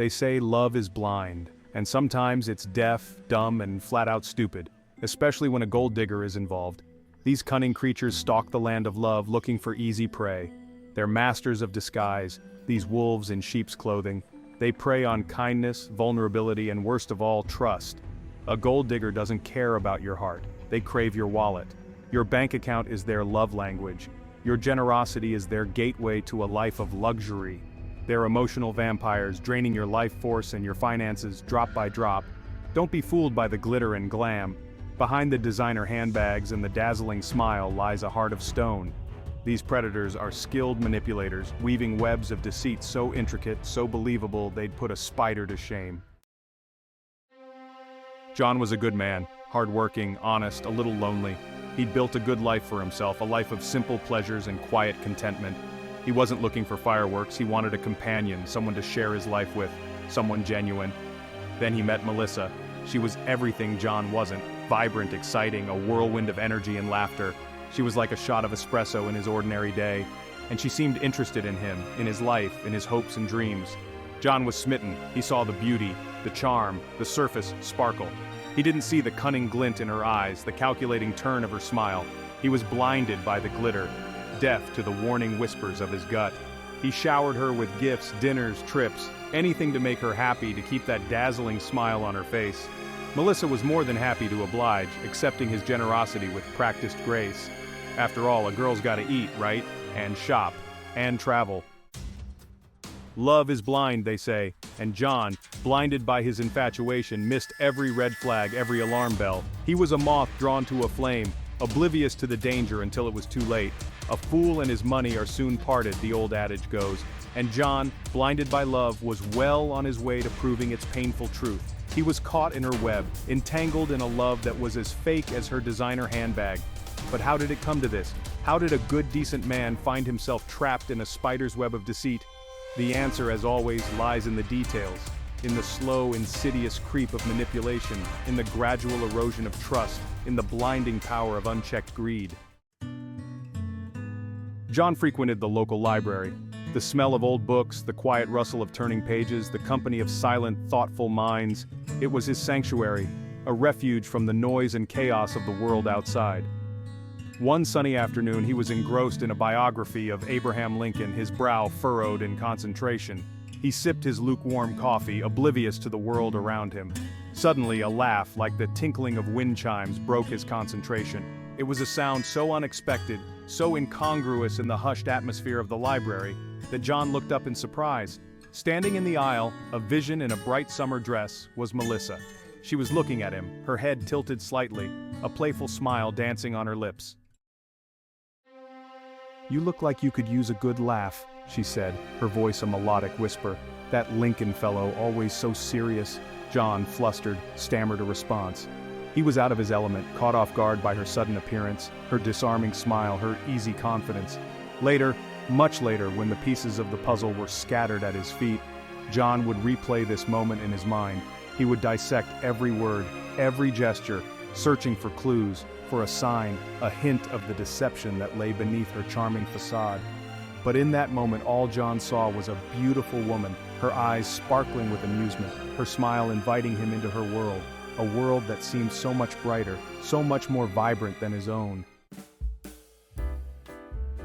They say love is blind, and sometimes it's deaf, dumb, and flat-out stupid, especially when a gold digger is involved. These cunning creatures stalk the land of love looking for easy prey. They're masters of disguise, these wolves in sheep's clothing. They prey on kindness, vulnerability, and worst of all, trust. A gold digger doesn't care about your heart. They crave your wallet. Your bank account is their love language. Your generosity is their gateway to a life of luxury. They're emotional vampires, draining your life force and your finances drop by drop. Don't be fooled by the glitter and glam. Behind the designer handbags and the dazzling smile lies a heart of stone. These predators are skilled manipulators, weaving webs of deceit so intricate, so believable, they'd put a spider to shame. John was a good man, hardworking, honest, a little lonely. He'd built a good life for himself, a life of simple pleasures and quiet contentment. He wasn't looking for fireworks, he wanted a companion, someone to share his life with, someone genuine. Then he met Melissa. She was everything John wasn't, vibrant, exciting, a whirlwind of energy and laughter. She was like a shot of espresso in his ordinary day, and she seemed interested in him, in his life, in his hopes and dreams. John was smitten. He saw the beauty, the charm, the surface sparkle. He didn't see the cunning glint in her eyes, the calculating turn of her smile. He was blinded by the glitter, deaf to the warning whispers of his gut. He showered her with gifts, dinners, trips, anything to make her happy, to keep that dazzling smile on her face. Melissa was more than happy to oblige, accepting his generosity with practiced grace. After all, a girl's gotta eat, right? And shop. And travel. Love is blind, they say, and John, blinded by his infatuation, missed every red flag, every alarm bell. He was a moth drawn to a flame, oblivious to the danger until it was too late. A fool and his money are soon parted, the old adage goes. And John, blinded by love, was well on his way to proving its painful truth. He was caught in her web, entangled in a love that was as fake as her designer handbag. But how did it come to this? How did a good, decent man find himself trapped in a spider's web of deceit? The answer, as always, lies in the details, in the slow, insidious creep of manipulation, in the gradual erosion of trust, in the blinding power of unchecked greed. John frequented the local library. The smell of old books, the quiet rustle of turning pages, the company of silent, thoughtful minds, it was his sanctuary, a refuge from the noise and chaos of the world outside. One sunny afternoon, he was engrossed in a biography of Abraham Lincoln, his brow furrowed in concentration. He sipped his lukewarm coffee, oblivious to the world around him. Suddenly, a laugh, like the tinkling of wind chimes, broke his concentration. It was a sound so unexpected, so incongruous in the hushed atmosphere of the library, that John looked up in surprise. Standing in the aisle, a vision in a bright summer dress, was Melissa. She was looking at him, her head tilted slightly, a playful smile dancing on her lips. "You look like you could use a good laugh," she said, her voice a melodic whisper. "That Lincoln fellow, always so serious." John, flustered, stammered a response. He was out of his element, caught off guard by her sudden appearance, her disarming smile, her easy confidence. Later, much later, when the pieces of the puzzle were scattered at his feet, John would replay this moment in his mind. He would dissect every word, every gesture, searching for clues, for a sign, a hint of the deception that lay beneath her charming facade. But in that moment, all John saw was a beautiful woman, her eyes sparkling with amusement, her smile inviting him into her world, a world that seemed so much brighter, so much more vibrant than his own.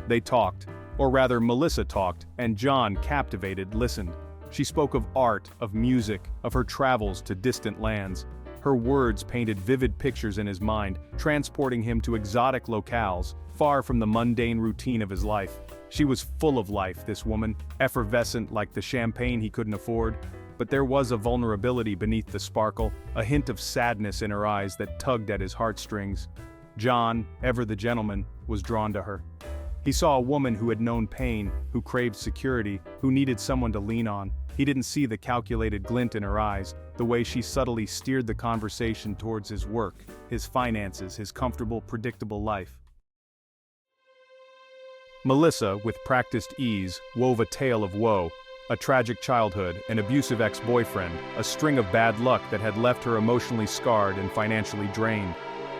They talked, or rather Melissa talked, and John, captivated, listened. She spoke of art, of music, of her travels to distant lands. Her words painted vivid pictures in his mind, transporting him to exotic locales, far from the mundane routine of his life. She was full of life, this woman, effervescent like the champagne he couldn't afford. But there was a vulnerability beneath the sparkle, a hint of sadness in her eyes that tugged at his heartstrings. John, ever the gentleman, was drawn to her. He saw a woman who had known pain, who craved security, who needed someone to lean on. He didn't see the calculated glint in her eyes, the way she subtly steered the conversation towards his work, his finances, his comfortable, predictable life. Melissa, with practiced ease, wove a tale of woe, a tragic childhood, an abusive ex-boyfriend, a string of bad luck that had left her emotionally scarred and financially drained.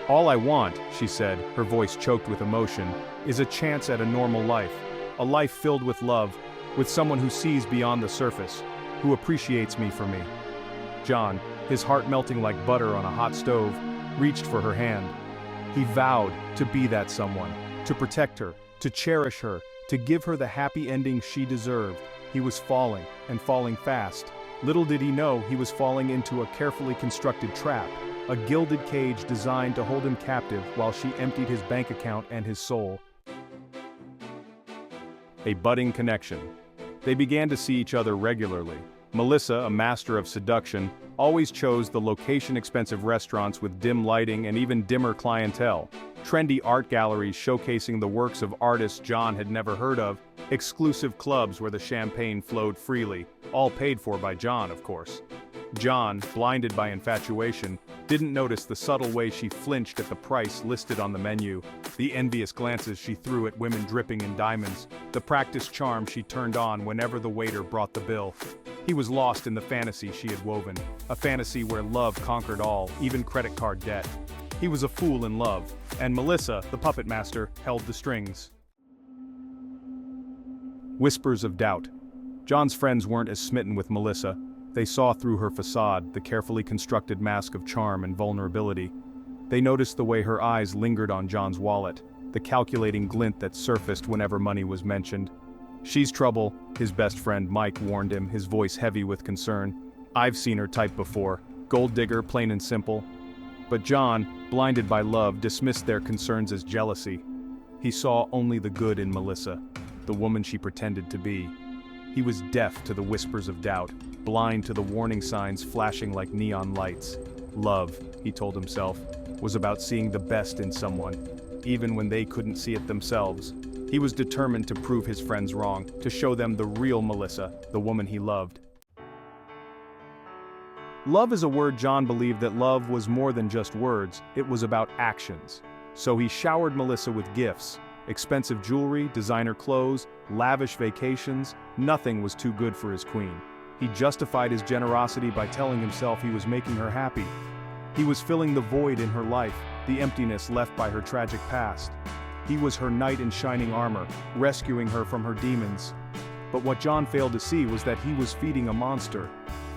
"All I want," she said, her voice choked with emotion, "is a chance at a normal life. A life filled with love, with someone who sees beyond the surface, who appreciates me for me. John, his heart melting like butter on a hot stove, reached for her hand. He vowed to be that someone, to protect her, to cherish her, to give her the happy ending she deserved. He was falling, and falling fast. Little did he know he was falling into a carefully constructed trap, a gilded cage designed to hold him captive while she emptied his bank account and his soul. A budding connection. They began to see each other regularly. Melissa, a master of seduction, always chose the location-expensive restaurants with dim lighting and even dimmer clientele, trendy art galleries showcasing the works of artists John had never heard of, exclusive clubs where the champagne flowed freely, all paid for by John, of course. John, blinded by infatuation, didn't notice the subtle way she flinched at the price listed on the menu, the envious glances she threw at women dripping in diamonds, the practiced charm she turned on whenever the waiter brought the bill. He was lost in the fantasy she had woven, a fantasy where love conquered all, even credit card debt. He was a fool in love, and Melissa, the puppet master, held the strings. Whispers of doubt. John's friends weren't as smitten with Melissa. They saw through her facade, the carefully constructed mask of charm and vulnerability. They noticed the way her eyes lingered on John's wallet, the calculating glint that surfaced whenever money was mentioned. "She's trouble," his best friend Mike warned him, his voice heavy with concern. "I've seen her type before. Gold digger, plain and simple." But John, blinded by love, dismissed their concerns as jealousy. He saw only the good in Melissa, the woman she pretended to be. He was deaf to the whispers of doubt, blind to the warning signs flashing like neon lights. Love, he told himself, was about seeing the best in someone, even when they couldn't see it themselves. He was determined to prove his friends wrong, to show them the real Melissa, the woman he loved. Love is a word John believed that love was more than just words, it was about actions. So he showered Melissa with gifts, expensive jewelry, designer clothes, lavish vacations. Nothing was too good for his queen. He justified his generosity by telling himself he was making her happy. He was filling the void in her life, the emptiness left by her tragic past. He was her knight in shining armor, rescuing her from her demons. But what John failed to see was that he was feeding a monster.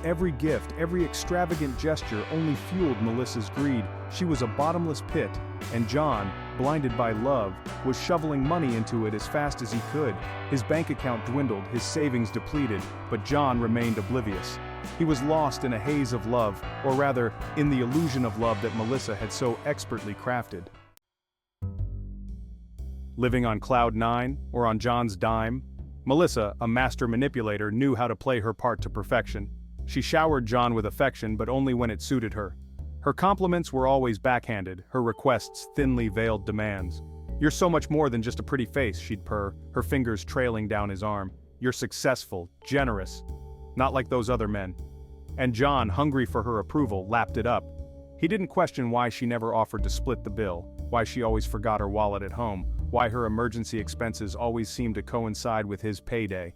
Every gift, every extravagant gesture only fueled Melissa's greed. She was a bottomless pit, and John, blinded by love, was shoveling money into it as fast as he could. His bank account dwindled, his savings depleted, but John remained oblivious. He was lost in a haze of love, or rather, in the illusion of love that Melissa had so expertly crafted. Living on cloud nine, or on John's dime, Melissa, a master manipulator, knew how to play her part to perfection. She showered John with affection, but only when it suited her. Her compliments were always backhanded, her requests thinly veiled demands. "You're so much more than just a pretty face," she'd purr, her fingers trailing down his arm. "You're successful, generous. Not like those other men." And John, hungry for her approval, lapped it up. He didn't question why she never offered to split the bill, why she always forgot her wallet at home, why her emergency expenses always seemed to coincide with his payday.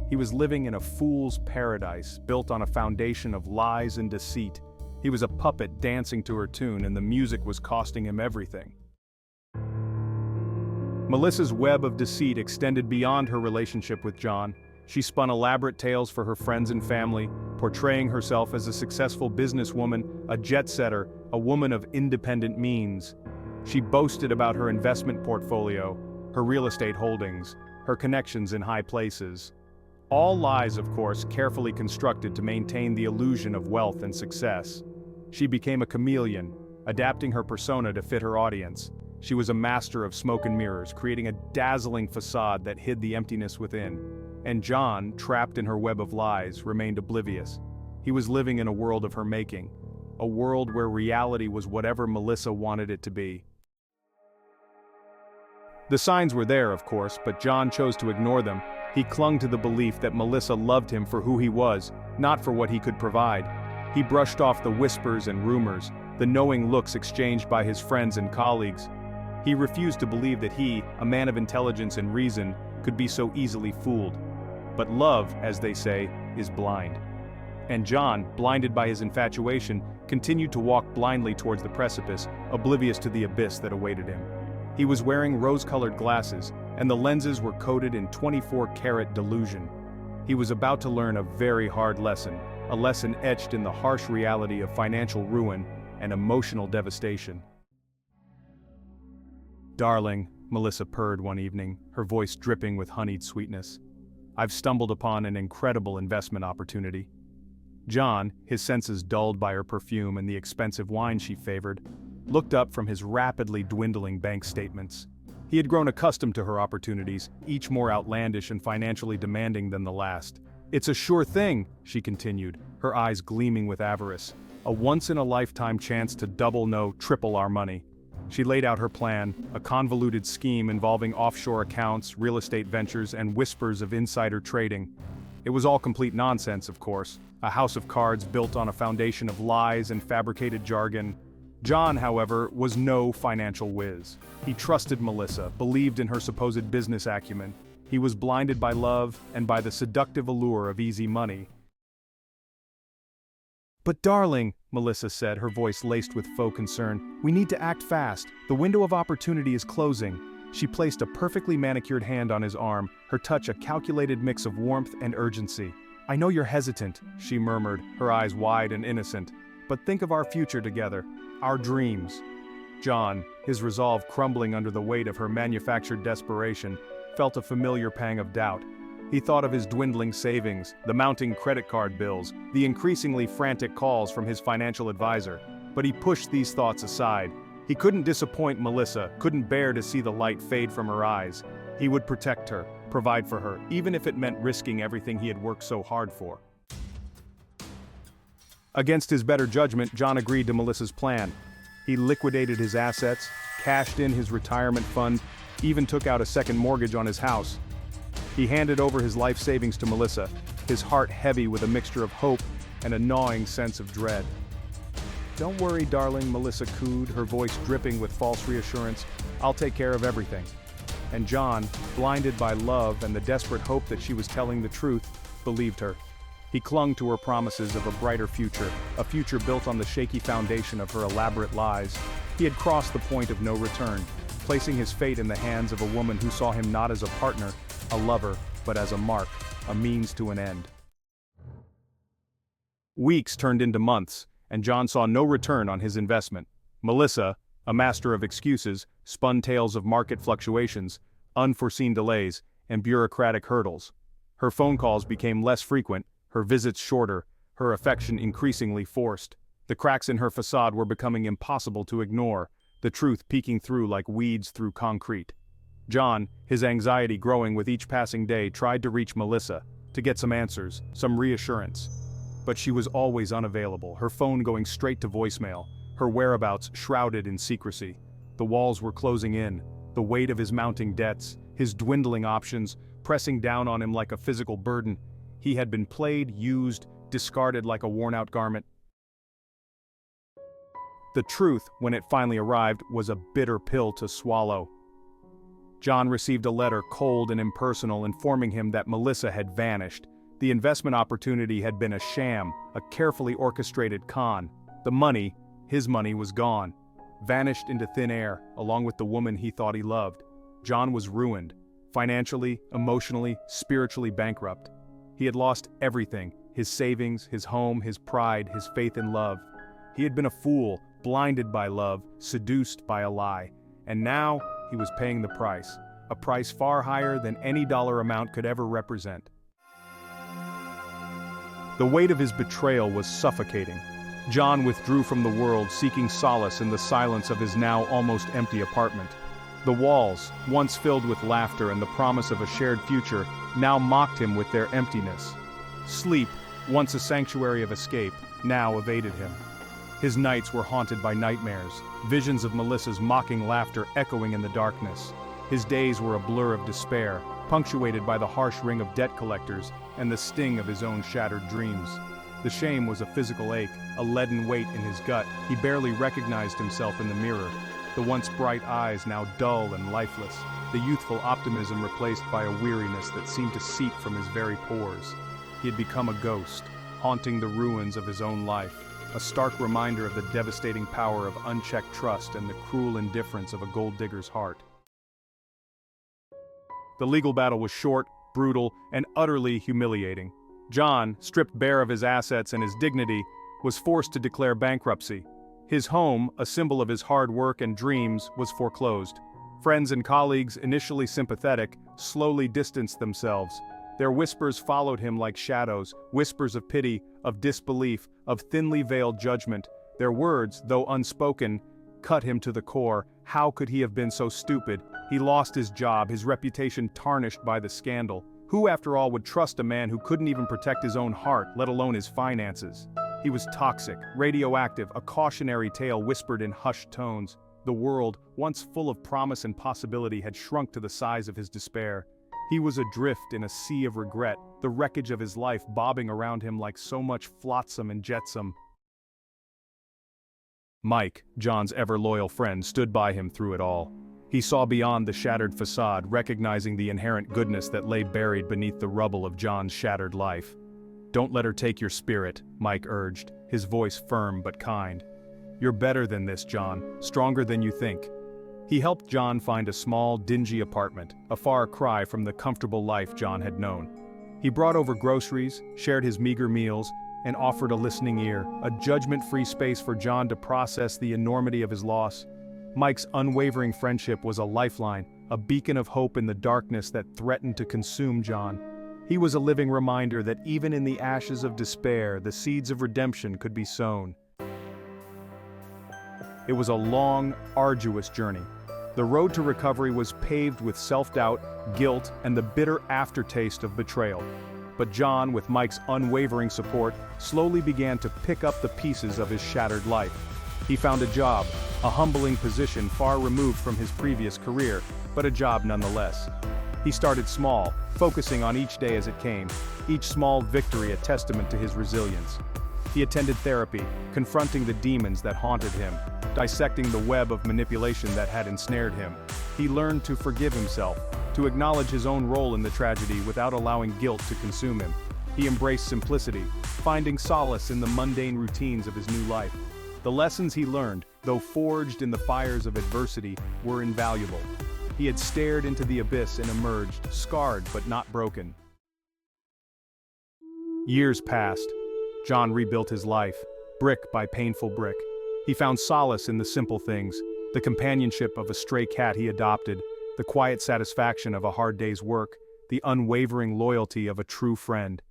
He was living in a fool's paradise, built on a foundation of lies and deceit. He was a puppet dancing to her tune, and the music was costing him everything. Melissa's web of deceit extended beyond her relationship with John. She spun elaborate tales for her friends and family, portraying herself as a successful businesswoman, a jet-setter, a woman of independent means. She boasted about her investment portfolio, her real estate holdings, her connections in high places. All lies, of course, carefully constructed to maintain the illusion of wealth and success. She became a chameleon, adapting her persona to fit her audience. She was a master of smoke and mirrors, creating a dazzling facade that hid the emptiness within. And John, trapped in her web of lies, remained oblivious. He was living in a world of her making, a world where reality was whatever Melissa wanted it to be. The signs were there, of course, but John chose to ignore them. He clung to the belief that Melissa loved him for who he was, not for what he could provide. He brushed off the whispers and rumors, the knowing looks exchanged by his friends and colleagues. He refused to believe that he, a man of intelligence and reason, could be so easily fooled. But love, as they say, is blind. And John, blinded by his infatuation, continued to walk blindly towards the precipice, oblivious to the abyss that awaited him. He was wearing rose-colored glasses, and the lenses were coated in 24-karat delusion. He was about to learn a very hard lesson, a lesson etched in the harsh reality of financial ruin and emotional devastation. "Darling," Melissa purred one evening, her voice dripping with honeyed sweetness. "I've stumbled upon an incredible investment opportunity." John, his senses dulled by her perfume and the expensive wine she favored, looked up from his rapidly dwindling bank statements. He had grown accustomed to her opportunities, each more outlandish and financially demanding than the last. "It's a sure thing," she continued, her eyes gleaming with avarice. "A once-in-a-lifetime chance to double, no, triple our money." She laid out her plan, a convoluted scheme involving offshore accounts, real estate ventures, and whispers of insider trading. It was all complete nonsense, of course, a house of cards built on a foundation of lies and fabricated jargon. John, however, was no financial whiz. He trusted Melissa, believed in her supposed business acumen. He was blinded by love and by the seductive allure of easy money. "But darling," Melissa said, her voice laced with faux concern, "we need to act fast. The window of opportunity is closing." She placed a perfectly manicured hand on his arm, her touch a calculated mix of warmth and urgency. "I know you're hesitant," she murmured, her eyes wide and innocent, "but think of our future together, our dreams." John, his resolve crumbling under the weight of her manufactured desperation, felt a familiar pang of doubt. He thought of his dwindling savings, the mounting credit card bills, the increasingly frantic calls from his financial advisor. But he pushed these thoughts aside. He couldn't disappoint Melissa, couldn't bear to see the light fade from her eyes. He would protect her, provide for her, even if it meant risking everything he had worked so hard for. Against his better judgment, John agreed to Melissa's plan. He liquidated his assets, cashed in his retirement fund, even took out a second mortgage on his house. He handed over his life savings to Melissa, his heart heavy with a mixture of hope and a gnawing sense of dread. "Don't worry, darling," Melissa cooed, her voice dripping with false reassurance. "I'll take care of everything." And John, blinded by love and the desperate hope that she was telling the truth, believed her. He clung to her promises of a brighter future, a future built on the shaky foundation of her elaborate lies. He had crossed the point of no return, placing his fate in the hands of a woman who saw him not as a partner, a lover, but as a mark, a means to an end. Weeks turned into months, and John saw no return on his investment. Melissa, a master of excuses, spun tales of market fluctuations, unforeseen delays, and bureaucratic hurdles. Her phone calls became less frequent, her visits shorter, her affection increasingly forced. The cracks in her facade were becoming impossible to ignore, the truth peeking through like weeds through concrete. John, his anxiety growing with each passing day, tried to reach Melissa, to get some answers, some reassurance. But she was always unavailable, her phone going straight to voicemail, her whereabouts shrouded in secrecy. The walls were closing in, the weight of his mounting debts, his dwindling options, pressing down on him like a physical burden. He had been played, used, discarded like a worn-out garment. The truth, when it finally arrived, was a bitter pill to swallow. John received a letter, cold and impersonal, informing him that Melissa had vanished. The investment opportunity had been a sham, a carefully orchestrated con. The money, his money, was gone, vanished into thin air, along with the woman he thought he loved. John was ruined, financially, emotionally, spiritually bankrupt. He had lost everything, his savings, his home, his pride, his faith in love. He had been a fool, blinded by love, seduced by a lie. And now, he was paying the price, a price far higher than any dollar amount could ever represent. The weight of his betrayal was suffocating. John withdrew from the world, seeking solace in the silence of his now almost empty apartment. The walls, once filled with laughter and the promise of a shared future, now mocked him with their emptiness. Sleep, once a sanctuary of escape, now evaded him. His nights were haunted by nightmares, visions of Melissa's mocking laughter echoing in the darkness. His days were a blur of despair, punctuated by the harsh ring of debt collectors and the sting of his own shattered dreams. The shame was a physical ache, a leaden weight in his gut. He barely recognized himself in the mirror. The once bright eyes now dull and lifeless, the youthful optimism replaced by a weariness that seemed to seep from his very pores. He had become a ghost, haunting the ruins of his own life, a stark reminder of the devastating power of unchecked trust and the cruel indifference of a gold digger's heart. The legal battle was short, brutal, and utterly humiliating. John, stripped bare of his assets and his dignity, was forced to declare bankruptcy. His home, a symbol of his hard work and dreams, was foreclosed. Friends and colleagues, initially sympathetic, slowly distanced themselves. Their whispers followed him like shadows, whispers of pity, of disbelief, of thinly veiled judgment. Their words, though unspoken, cut him to the core. How could he have been so stupid? He lost his job, his reputation tarnished by the scandal. Who, after all, would trust a man who couldn't even protect his own heart, let alone his finances? He was toxic, radioactive, a cautionary tale whispered in hushed tones. The world, once full of promise and possibility, had shrunk to the size of his despair. He was adrift in a sea of regret, the wreckage of his life bobbing around him like so much flotsam and jetsam. Mike, John's ever-loyal friend, stood by him through it all. He saw beyond the shattered facade, recognizing the inherent goodness that lay buried beneath the rubble of John's shattered life. "Don't let her take your spirit," Mike urged, his voice firm but kind. "You're better than this, John, stronger than you think." He helped John find a small, dingy apartment, a far cry from the comfortable life John had known. He brought over groceries, shared his meager meals, and offered a listening ear, a judgment-free space for John to process the enormity of his loss. Mike's unwavering friendship was a lifeline, a beacon of hope in the darkness that threatened to consume John. He was a living reminder that even in the ashes of despair, the seeds of redemption could be sown. It was a long, arduous journey. The road to recovery was paved with self-doubt, guilt, and the bitter aftertaste of betrayal. But John, with Mike's unwavering support, slowly began to pick up the pieces of his shattered life. He found a job, a humbling position far removed from his previous career, but a job nonetheless. He started small, focusing on each day as it came, each small victory a testament to his resilience. He attended therapy, confronting the demons that haunted him, dissecting the web of manipulation that had ensnared him. He learned to forgive himself, to acknowledge his own role in the tragedy without allowing guilt to consume him. He embraced simplicity, finding solace in the mundane routines of his new life. The lessons he learned, though forged in the fires of adversity, were invaluable. He had stared into the abyss and emerged, scarred but not broken. Years passed. John rebuilt his life, brick by painful brick. He found solace in the simple things, the companionship of a stray cat he adopted, the quiet satisfaction of a hard day's work, the unwavering loyalty of a true friend.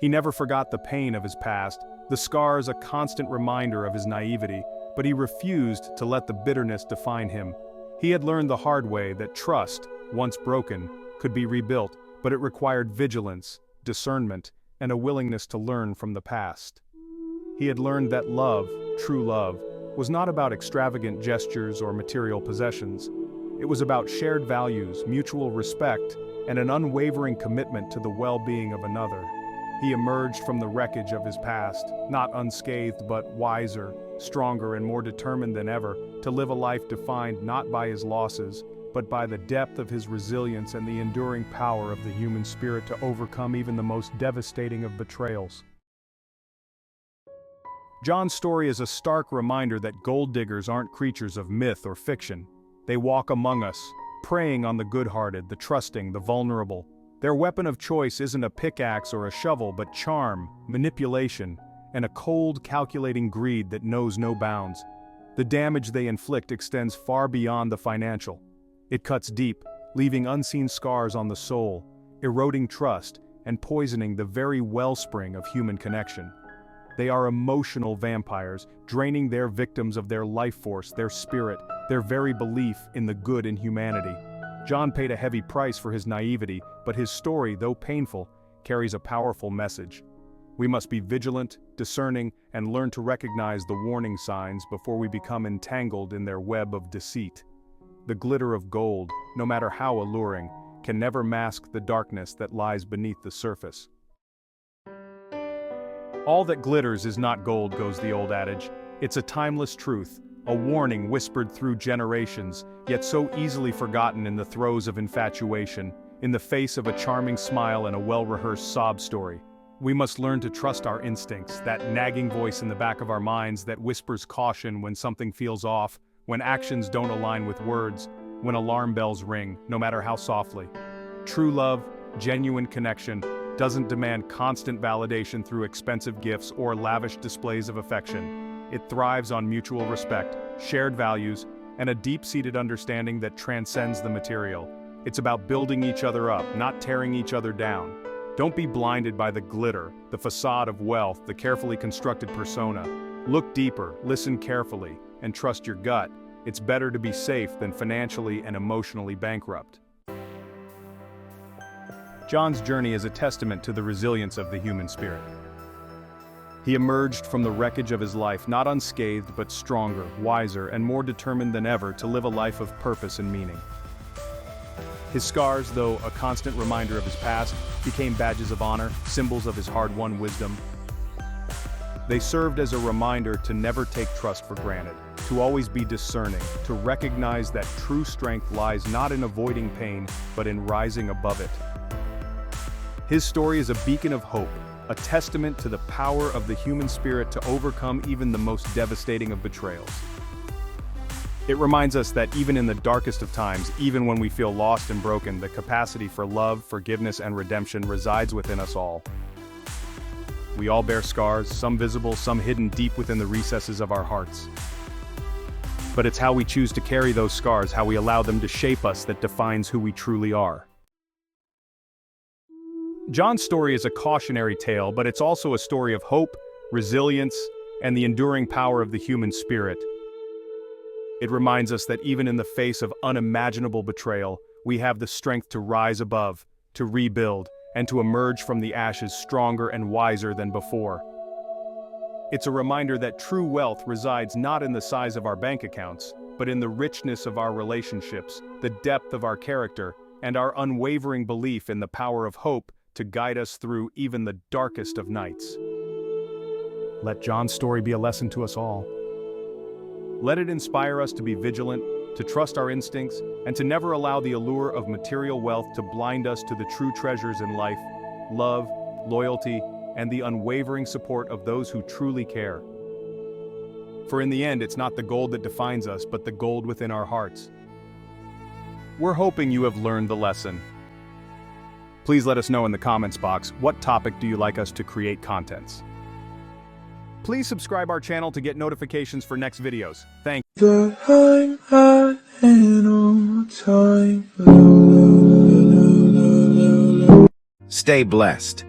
He never forgot the pain of his past, the scars a constant reminder of his naivety, but he refused to let the bitterness define him. He had learned the hard way that trust, once broken, could be rebuilt, but it required vigilance, discernment, and a willingness to learn from the past. He had learned that love, true love, was not about extravagant gestures or material possessions. It was about shared values, mutual respect, and an unwavering commitment to the well-being of another. He emerged from the wreckage of his past, not unscathed but wiser, stronger and more determined than ever, to live a life defined not by his losses, but by the depth of his resilience and the enduring power of the human spirit to overcome even the most devastating of betrayals. John's story is a stark reminder that gold diggers aren't creatures of myth or fiction. They walk among us, preying on the good-hearted, the trusting, the vulnerable. Their weapon of choice isn't a pickaxe or a shovel, but charm, manipulation, and a cold, calculating greed that knows no bounds. The damage they inflict extends far beyond the financial. It cuts deep, leaving unseen scars on the soul, eroding trust, and poisoning the very wellspring of human connection. They are emotional vampires, draining their victims of their life force, their spirit, their very belief in the good in humanity. John paid a heavy price for his naivety, but his story, though painful, carries a powerful message. We must be vigilant, discerning, and learn to recognize the warning signs before we become entangled in their web of deceit. The glitter of gold, no matter how alluring, can never mask the darkness that lies beneath the surface. All that glitters is not gold, goes the old adage. It's a timeless truth, a warning whispered through generations, yet so easily forgotten in the throes of infatuation, in the face of a charming smile and a well-rehearsed sob story. We must learn to trust our instincts, that nagging voice in the back of our minds that whispers caution when something feels off, when actions don't align with words, when alarm bells ring, no matter how softly. True love, Genuine connection doesn't demand constant validation through expensive gifts or lavish displays of affection. It thrives on mutual respect, shared values, and a deep-seated understanding that transcends the material. It's about building each other up, not tearing each other down. Don't be blinded by the glitter, the facade of wealth, the carefully constructed persona. Look deeper, listen carefully, and trust your gut. It's better to be safe than financially and emotionally bankrupt. John's journey is a testament to the resilience of the human spirit. He emerged from the wreckage of his life not unscathed but stronger, wiser, and more determined than ever to live a life of purpose and meaning. His scars, though a constant reminder of his past, became badges of honor, symbols of his hard-won wisdom. They served as a reminder to never take trust for granted, to always be discerning, to recognize that true strength lies not in avoiding pain, but in rising above it. His story is a beacon of hope, a testament to the power of the human spirit to overcome even the most devastating of betrayals. It reminds us that even in the darkest of times, even when we feel lost and broken, the capacity for love, forgiveness, and redemption resides within us all. We all bear scars, some visible, some hidden deep within the recesses of our hearts. But it's how we choose to carry those scars, how we allow them to shape us, that defines who we truly are. John's story is a cautionary tale, but it's also a story of hope, resilience, and the enduring power of the human spirit. It reminds us that even in the face of unimaginable betrayal, we have the strength to rise above, to rebuild, and to emerge from the ashes stronger and wiser than before. It's a reminder that true wealth resides not in the size of our bank accounts, but in the richness of our relationships, the depth of our character, and our unwavering belief in the power of hope to guide us through even the darkest of nights. Let John's story be a lesson to us all. Let it inspire us to be vigilant, to trust our instincts, and to never allow the allure of material wealth to blind us to the true treasures in life: love, loyalty, and the unwavering support of those who truly care. For in the end, it's not the gold that defines us, but the gold within our hearts. We're hoping you have learned the lesson. Please let us know in the comments box, what topic do you like us to create contents? Please subscribe our channel to get notifications for next videos. Thank you. Stay blessed.